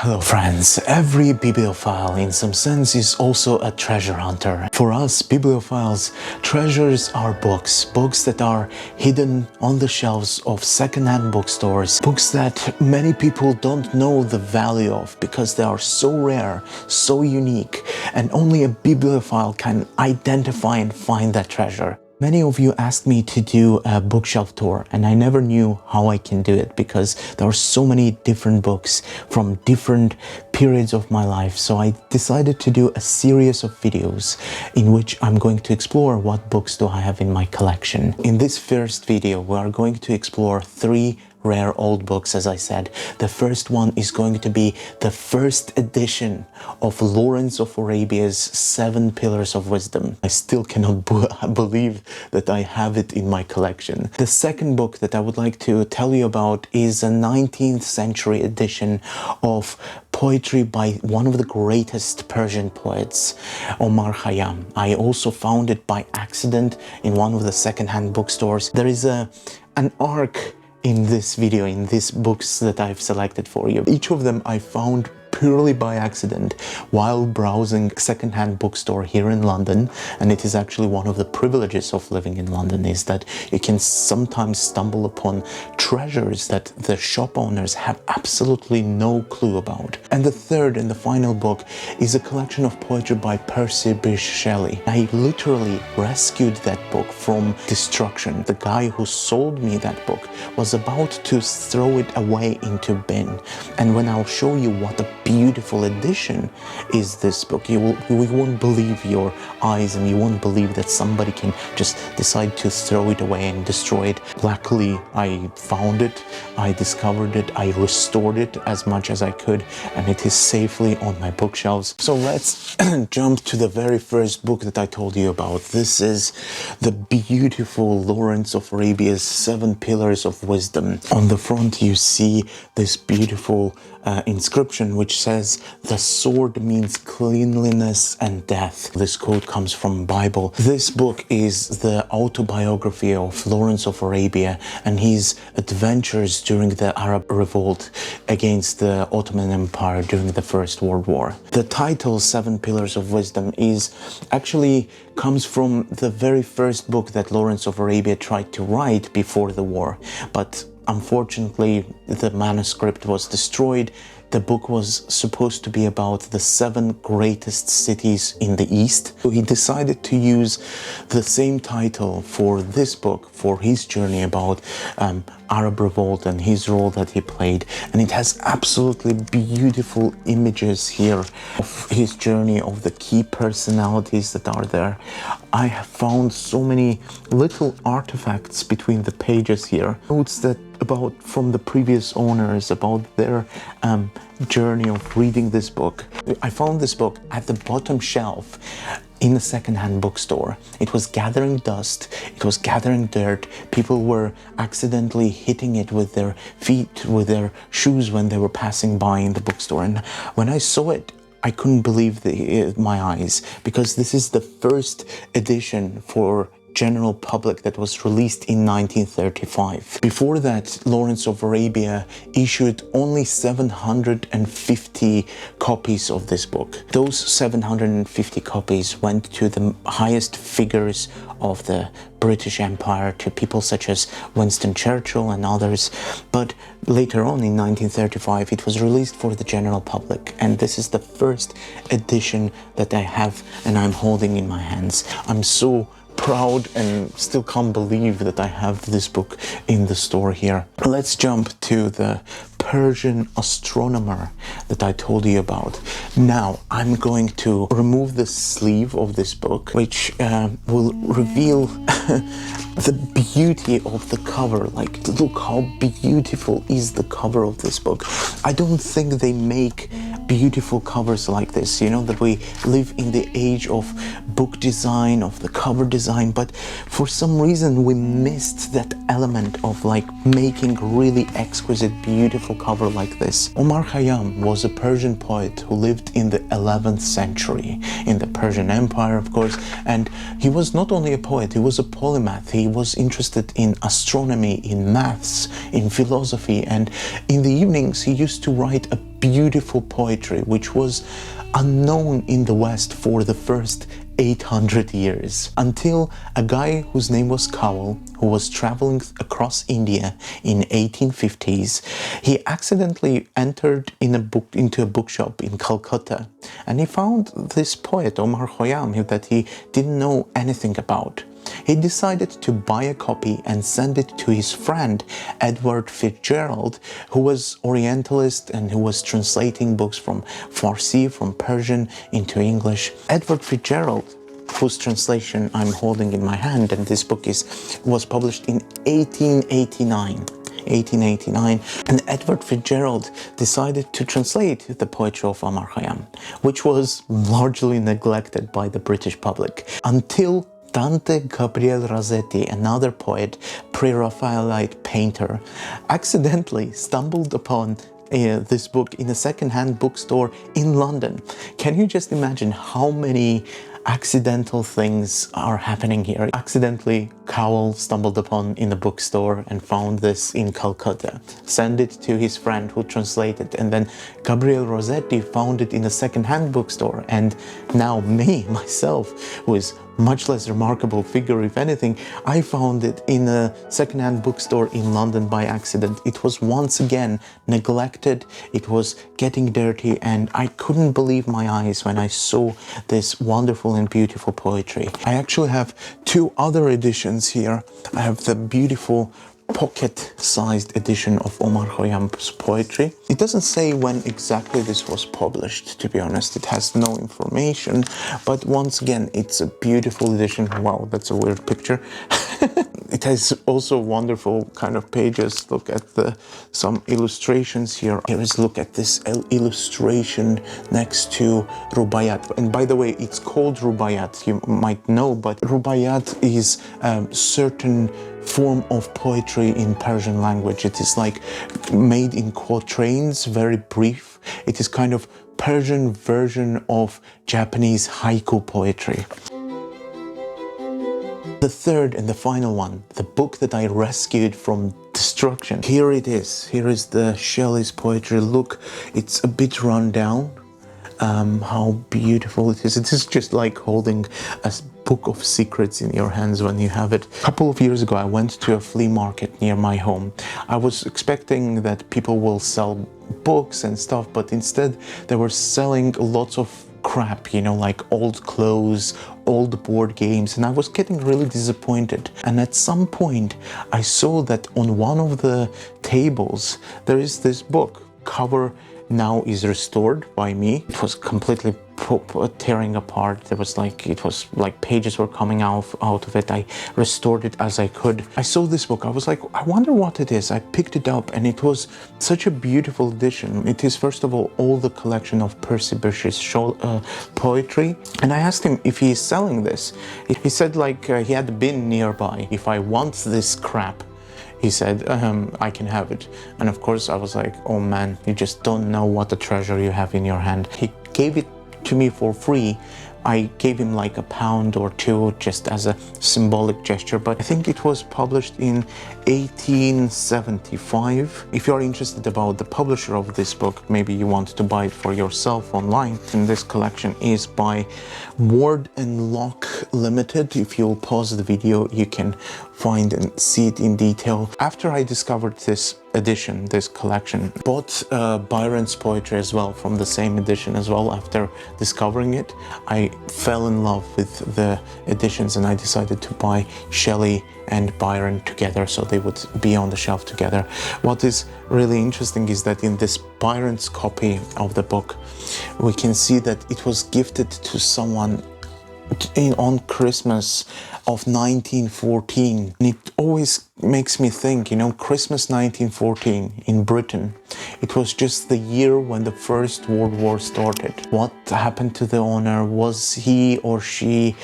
Hello friends, every bibliophile in some sense is also a treasure hunter. For us bibliophiles, treasures are books that are hidden on the shelves of second-hand bookstores, books that many people don't know the value of because they are so rare, so unique, and only a bibliophile can identify and find that treasure. Many of you asked me to do a bookshelf tour, and I never knew how I can do it because there are so many different books from different periods of my life. So I decided to do a series of videos in which I'm going to explore what books do I have in my collection. In this first video, we are going to explore 3 rare old books, as I said. The first one is going to be the first edition of Lawrence of Arabia's 7 Pillars of Wisdom. I still cannot believe that I have it in my collection. The second book that I would like to tell you about is a 19th century edition of poetry by one of the greatest Persian poets, Omar Khayyam. I also found it by accident in one of the second-hand bookstores. There is an arc in this video, in these books that I've selected for you. Each of them I found purely by accident while browsing a second-hand bookstore here in London, and it is actually one of the privileges of living in London is that you can sometimes stumble upon treasures that the shop owners have absolutely no clue about. And the third and the final book is a collection of poetry by Percy Bysshe Shelley. I literally rescued that book from destruction. The guy who sold me that book was about to throw it away into bin, and when I'll show you what a beautiful edition is this book, you won't believe your eyes, and you won't believe that somebody can just decide to throw it away and destroy it. Luckily, I found it, I discovered it, I restored it as much as I could, and it is safely on my bookshelves. So let's jump to the very first book that I told you about. This is the beautiful Lawrence of Arabia's 7 Pillars of Wisdom. On the front you see this beautiful inscription which says, "The sword means cleanliness and death." This quote comes from Bible. This book is the autobiography of Lawrence of Arabia and his adventures during the Arab revolt against the Ottoman Empire during the First World War. The title 7 Pillars of Wisdom actually comes from the very first book that Lawrence of Arabia tried to write before the war, but unfortunately the manuscript was destroyed. The book was supposed to be about the 7 greatest cities in the East. So he decided to use the same title for this book, for his journey about Arab revolt and his role that he played. And it has absolutely beautiful images here of his journey, of the key personalities that are there. I have found so many little artifacts between the pages here. Notes that from the previous owners, about their journey of reading this book. I found this book at the bottom shelf in a second-hand bookstore. It was gathering dust, it was gathering dirt. People were accidentally hitting it with their feet, with their shoes when they were passing by in the bookstore. And when I saw it, I couldn't believe my eyes, because this is the first edition for general public that was released in 1935. Before that, Lawrence of Arabia issued only 750 copies of this book. Those 750 copies went to the highest figures of the British Empire, to people such as Winston Churchill and others. But later on in 1935, it was released for the general public. And this is the first edition that I have and I'm holding in my hands. I'm so proud and still can't believe that I have this book in the store here. Let's jump to the Persian Astronomer that I told you about. Now I'm going to remove the sleeve of this book, which will reveal the beauty of the cover. Like, look how beautiful is the cover of this book. I don't think they make beautiful covers like this, you know, that we live in the age of book design, of the cover design, but for some reason we missed that element of like making really exquisite, beautiful cover like this. Omar Khayyam was a Persian poet who lived in the 11th century in the Persian Empire, of course, and he was not only a poet, he was a polymath. He was interested in astronomy, in maths, in philosophy, and in the evenings he used to write a beautiful poetry which was unknown in the West for the first 800 years, until a guy whose name was Cowell, who was traveling across India in 1850s, he accidentally entered into a bookshop in Calcutta, and he found this poet Omar Khayyam that he didn't know anything about. He decided to buy a copy and send it to his friend Edward Fitzgerald, who was Orientalist and who was translating books from Farsi, from Persian into English. Edward Fitzgerald, whose translation I'm holding in my hand, and this book was published in 1889, and Edward Fitzgerald decided to translate the poetry of Omar Khayyam, which was largely neglected by the British public, until Dante Gabriel Rossetti, another poet, pre-Raphaelite painter, accidentally stumbled upon this book in a second-hand bookstore in London. Can you just imagine how many accidental things are happening here? Accidentally, Cowell stumbled upon in a bookstore and found this in Calcutta, sent it to his friend who translated, and then Gabriel Rossetti found it in a second-hand bookstore, and now me, myself, who is much less remarkable figure, if anything, I found it in a second-hand bookstore in London by accident. It was once again neglected, it was getting dirty, and I couldn't believe my eyes when I saw this wonderful and beautiful poetry. I actually have two other editions here. I have the beautiful pocket-sized edition of Omar Khayyam's poetry. It doesn't say when exactly this was published, to be honest. It has no information, but once again, it's a beautiful edition. Wow, that's a weird picture. It has also wonderful kind of pages. Look at some illustrations here. Look at this illustration next to Rubaiyat. And by the way, it's called Rubaiyat, you might know, but Rubaiyat is a certain form of poetry in Persian language. It is like made in quatrains, very brief. It is kind of Persian version of Japanese haiku poetry. The third and the final one, the book that I rescued from destruction. Here it is. Here is the Shelley's poetry. Look, it's a bit run down. How beautiful it is. It is just like holding a book of secrets in your hands when you have it. A couple of years ago, I went to a flea market near my home. I was expecting that people will sell books and stuff, but instead they were selling lots of crap, you know, like old clothes, old board games, and I was getting really disappointed. And at some point, I saw that on one of the tables, there is this book. Cover now is restored by me. It was completely tearing apart. It was like pages were coming out of it. I restored it as I could. I saw this book. I was like, I wonder what it is. I picked it up, and it was such a beautiful edition. It is, first of all the collection of Percy Bysshe's poetry. And I asked him if he is selling this. He said he had been nearby. If I want this crap, he said, I can have it. And of course I was like, oh man, you just don't know what a treasure you have in your hand. He gave it to me for free. I gave him like £1 or £2 just as a symbolic gesture, but I think it was published in 1875. If you're interested about the publisher of this book, maybe you want to buy it for yourself online. And this collection is by Ward and Lock Limited. If you'll pause the video, you can find and see it in detail. After I discovered this edition, this collection, bought Byron's poetry as well from the same edition as well. After discovering it, I fell in love with the editions, and I decided to buy Shelley and Byron together so they would be on the shelf together. What is really interesting is that in this Byron's copy of the book, we can see that it was gifted to someone on Christmas of 1914. And it always makes me think, you know, Christmas 1914 in Britain, it was just the year when the First World War started. What happened to the owner? Was he or she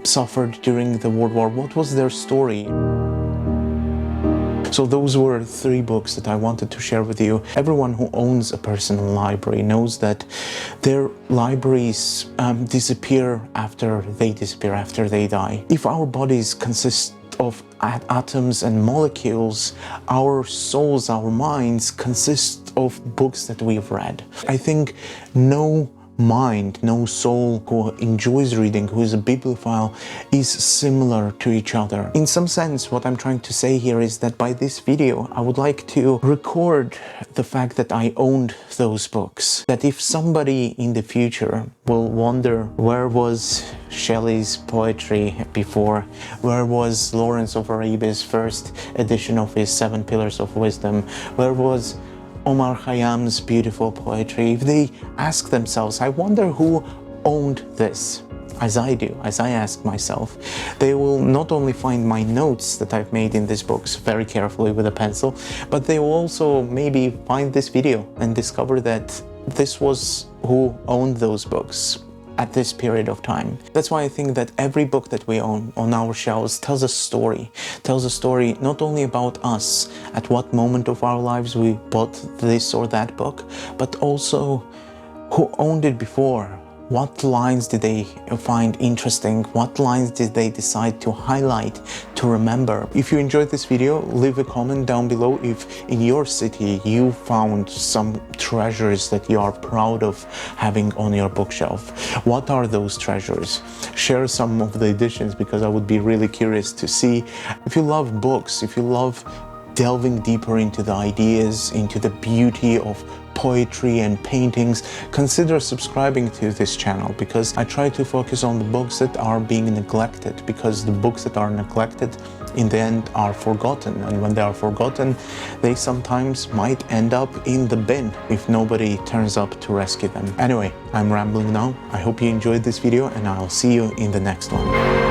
suffered during the World War? What was their story? So those were 3 books that I wanted to share with you. Everyone who owns a personal library knows that their libraries disappear after they die. If our bodies consist of atoms and molecules, our souls, our minds consist of books that we've read. I think no mind, no soul who enjoys reading, who is a bibliophile, is similar to each other. In some sense, what I'm trying to say here is that by this video, I would like to record the fact that I owned those books. That if somebody in the future will wonder where was Shelley's poetry before, where was Lawrence of Arabia's first edition of his 7 Pillars of Wisdom, where was Omar Khayyam's beautiful poetry, if they ask themselves, I wonder who owned this, as I do, as I ask myself, they will not only find my notes that I've made in these books very carefully with a pencil, but they will also maybe find this video and discover that this was who owned those books at this period of time. That's why I think that every book that we own on our shelves tells a story not only about us, at what moment of our lives we bought this or that book, but also who owned it before. What lines did they find interesting? What lines did they decide to highlight, to remember? If you enjoyed this video, leave a comment down below if in your city you found some treasures that you are proud of having on your bookshelf. What are those treasures? Share some of the editions, because I would be really curious to see. If you love books, if you love delving deeper into the ideas, into the beauty of poetry and paintings, consider subscribing to this channel, because I try to focus on the books that are being neglected, because the books that are neglected in the end are forgotten, and when they are forgotten, they sometimes might end up in the bin if nobody turns up to rescue them. Anyway, I'm rambling now. I hope you enjoyed this video, and I'll see you in the next one.